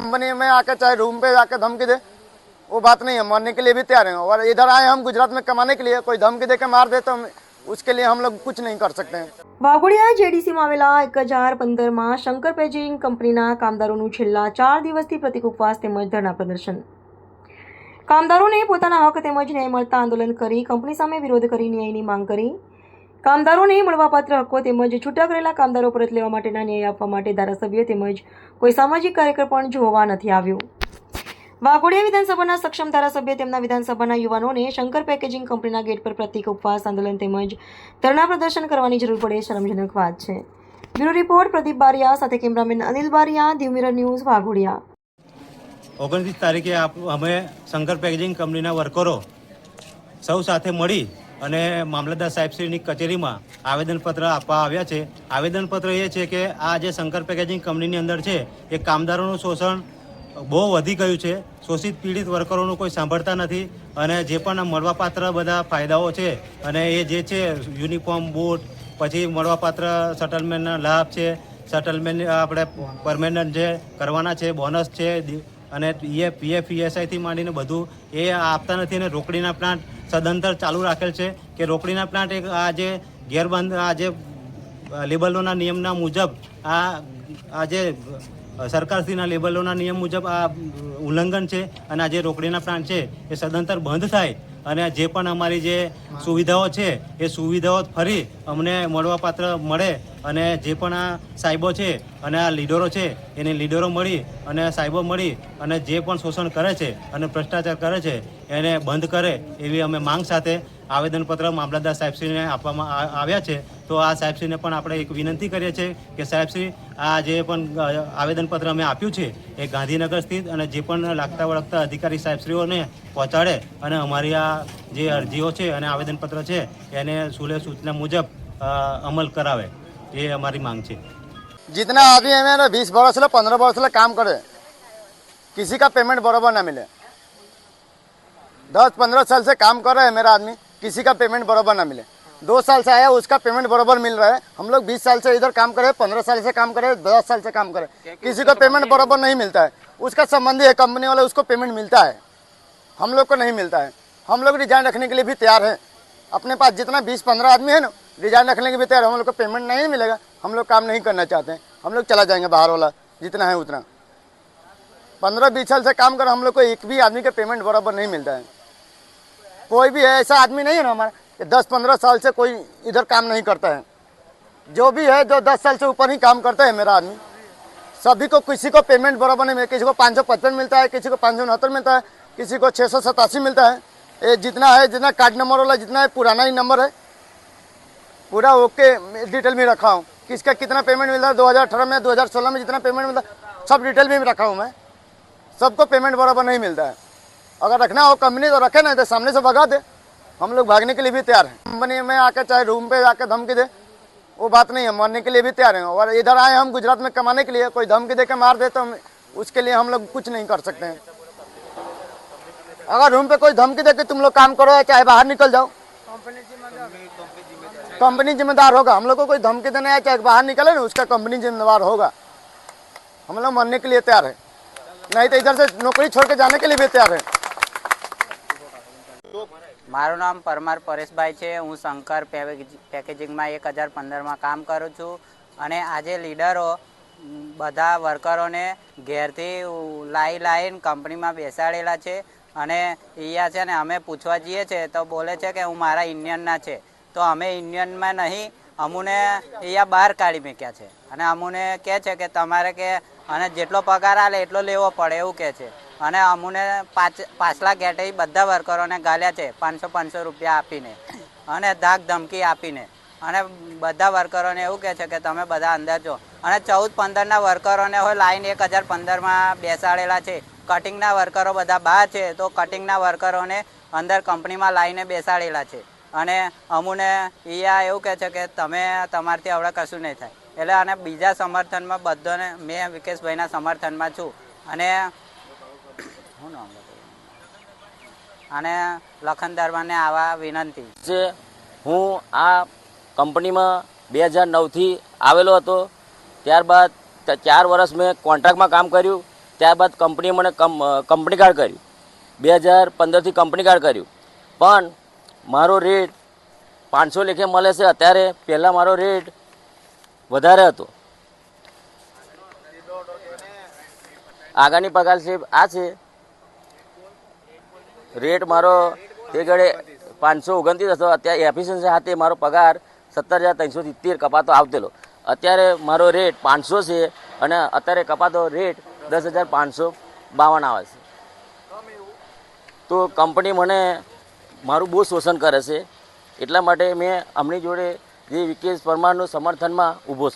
Company में आके चाहे रूम पे जाके धमकी दे, वो बात नहीं है, मरने के लिए भी तैयार हैं। और इधर आए हम गुजरात में कमाने के लिए, कोई धमकी दे के मार दे तो उसके लिए हम लोग कुछ नहीं कर सकते हैं। વાઘોડિયા જેડીસીમાં આવેલા 1015માં શંકર પેકેજિંગ કંપનીના કામદારોનું છેલ્લા 4 દિવસથી પ્રતિક ઉપવાસ તેમજ ધરણા પ્રદર્શન. કામદારોને પોતાના હક તેમજ ન્યાય મળતા આંદોલન કરી કંપની સામે વિરોધ કરી ન્યાયની માંગ કરી. કામદારોને મળવાપાત્ર હકો તેમજ છૂટા કરેલા કામદારો પરત લેવા માટેના ન્યાય આપવા માટે ધારાસભ્ય તેમજ કોઈ સામાજિક કાર્યકર પણ જોવા નથી આવ્યું. વાઘોડિયા વિધાનસભાના સક્ષમ ધારાસભ્ય તેમના વિધાનસભાના યુવાનોને શંકર પેકેજિંગ કંપનીના ગેટ પર પ્રતિક ઉપવાસ આંદોલન તેમજ ધરણા પ્રદર્શન કરવાની જરૂર પડે શરમજનક વાત છે. બ્યુરો રિપોર્ટ પ્રદીપ બારિયા સાથે cameraman Anil Bariya, Diu mirror news, Waghodia. 29 તારીખે અમે શંકર પેકેજિંગ કંપનીના વર્કરો સૌ સાથે મળી અને મામલતદાર સાહેબશ્રીની કચેરીમાં આવેદનપત્ર આપવા આવ્યા છે. આવેદનપત્ર એ છે કે આ જે શંકર પેકેજિંગ કંપનીની અંદર છે એ કામદારોનું શોષણ બહુ વધી ગયું છે. શોષિત પીડિત વર્કરોનું કોઈ સાંભળતા નથી અને જે પણ મળવાપાત્ર બધા ફાયદાઓ છે અને એ જે છે યુનિફોર્મ, બૂટ, પછી મળવાપાત્ર સેટલમેન્ટના લાભ છે, સેટલમેન્ટ આપણે પરમેનન્ટ જે કરવાના છે, બોનસ છે અને પીએફ ઈએસઆઈથી માંડીને બધું એ આપતા નથી. અને રોકડીના પ્લાન્ટ સદંતર ચાલુ રાખેલ છે કે રોકડીના પ્લાન્ટ એક આ જે ગેરબંધ આ જે લેબલોના નિયમના મુજબ આ જે સરકારશ્રીના લેબલોના નિયમ મુજબ આ ઉલ્લંઘન છે અને આ જે રોકડીના પ્લાન્ટ છે એ સદંતર બંધ થાય અને જે પણ અમારી જે સુવિધાઓ છે એ સુવિધાઓ ફરી અમને મળવાપાત્ર મળે અને જે પણ આ સાહેબો છે અને આ લીડરો છે એની લીડરો મળી અને સાહેબો મળી અને જે પણ શોષણ કરે છે અને ભ્રષ્ટાચાર કરે છે એને બંધ કરે એવી અમે માંગ સાથે આવેદનપત્ર મામલતદાર સાહેબશ્રીને આપવામાં આવ્યા છે. તો આ સાહેબશ્રીને પણ આપણે એક વિનંતી કરીએ છીએ કે સાહેબશ્રી આ જે પણ આવેદનપત્ર અમે આપ્યું છે એ ગાંધીનગર સ્થિત અને જે પણ લાગતા વળગતા અધિકારી સાહેબશ્રીઓને પહોંચાડે અને અમારી આ જે અરજીઓ છે અને આવેદનપત્ર છે એને સુલે સૂચના મુજબ અમલ કરાવે ये हमारी मांग है. जितना आदमी है ना 20 वर्ष से 15 वर्ष से काम करे, किसी का पेमेंट बराबर ना मिले. 10-15 साल से काम कर रहे हैं मेरा आदमी, किसी का पेमेंट बराबर ना मिले. 2 साल से आया उसका पेमेंट बराबर मिल रहा है. हम लोग 20 साल से इधर काम करे, 15 साल से काम करे, 10 साल से काम करे, किसी को पेमेंट बराबर नहीं मिलता है. उसका संबंधी है कंपनी वाला, उसको पेमेंट मिलता है, हम लोग को नहीं मिलता है. हम लोग रिजाइन रखने के लिए भी तैयार है. अपने पास जितना 20-15 आदमी है ना रिजाइन रखने के भी तैयार. हम लोग को पेमेंट नहीं मिलेगा, हम लोग काम नहीं करना चाहते हैं, हम लोग चला जाएंगे बाहर वाला जितना है उतना. 15-20 साल से काम कर हम लोग को एक भी आदमी का पेमेंट बराबर नहीं मिलता है. कोई भी है ऐसा आदमी नहीं है ना हमारा 10-15 साल से कोई इधर काम नहीं करता है. जो भी है जो 10 साल से ऊपर ही काम करता है मेरा आदमी, सभी को किसी को पेमेंट बराबर नहीं मिलता. किसी को 555 मिलता है, किसी को 569 मिलता है, किसी को 687 मिलता है. ये जितना है, जितना कार्ड नंबर वाला जितना है पुराना ही नंबर है, पूरा ओके डिटेल में रखा हूँ. किसका कितना पेमेंट मिलता है 2018 में, 2016 में जितना पेमेंट मिलता है सब डिटेल में रखा हूँ मैं. सबको पेमेंट बराबर नहीं मिलता है. अगर रखना हो कंपनी तो रखे ना, तो सामने से भगा दे, हम लोग भागने के लिए भी तैयार हैं. कंपनी में आके चाहे रूम पे जाके धमकी दे, वो बात नहीं है, मरने के लिए भी तैयार हैं. और इधर आए हम गुजरात में कमाने के लिए, कोई धमकी दे के मार दे तो उसके लिए हम लोग कुछ नहीं कर सकते हैं. अगर रूम पे कोई धमकी दे कि तुम लोग काम करो चाहे बाहर निकल जाओ, कंपनी जिम्मेदार होगा. हम लोग को कोई धमकी देना है चाहे बाहर निकले ना, उसका कंपनी जिम्मेदार होगा. हम लोग मरने के लिए तैयार है, नहीं तो इधर से नौकरी छोड़ के जाने के लिए भी तैयार है. મારું નામ પરમાર પરેશભાઈ છે. હું શંકર પેકેજિંગમાં 1015માં કામ કરું છું અને આજે લીડરો બધા વર્કરોને ઘેરથી લાઈન કંપનીમાં બેસાડેલા છે અને અહીંયા છે ને અમે પૂછવા જઈએ છે તો બોલે છે કે હું મારા યુનિયનના છે. તો અમે યુનિયનમાં નહીં, અમુને અહીંયા બહાર કાઢી મૂક્યા છે અને અમુને કહે છે કે તમારે કે અને જેટલો પગાર આલે એટલો લેવો પડે એવું કહે છે. અને અમુને પાછલા ગેટે બધા વર્કરોને ગાલ્યા છે 500 રૂપિયા આપીને અને ધાક ધમકી આપીને. અને બધા વર્કરોને એવું કહે છે કે તમે બધા અંદર જો. અને 14-15ના વર્કરોને હોય લાઈન 1015માં બેસાડેલા છે. કટિંગના વર્કરો બધા બહાર છે તો કટિંગના વર્કરોને અંદર કંપનીમાં લાઈને બેસાડેલા છે. અને અમુને અહીંયા એવું કહે છે કે તમે તમારથી હવે કશું નહીં થાય. એટલે અને બીજા સમર્થનમાં બધાને મેં વિકેશભાઈના સમર્થનમાં છું. અને શું નામ અને લખન દરબારને આવા વિનંતી છે. હું આ કંપનીમાં 2009થી આવેલો હતો. ત્યારબાદ 4 વર્ષ મેં કોન્ટ્રાક્ટમાં કામ કર્યું ત્યારબાદ કંપનીએ મને કંપની કાર્ડ કર્યું. 2015થી કંપની કાર્ડ કર્યું, પણ મારો રેટ 500 લેખે મળે છે. અત્યારે પહેલાં મારો રેટ વધારે હતો. આગળની પગાર છે આ છે. રેટ મારો તે ઘડે 529 હતો. અત્યારે એફિશિયન્સી સાથે મારો પગાર 17,370 કપાતો આવતેલો. અત્યારે મારો રેટ 500 છે અને અત્યારે કપાતો રેટ 10,552 આવે છે. તો કંપની મને મારું બહુ શોષણ કરે છે. એટલા માટે મેં અમની જોડે જે વિકેશ પરમારનું સમર્થનમાં ઊભો છું.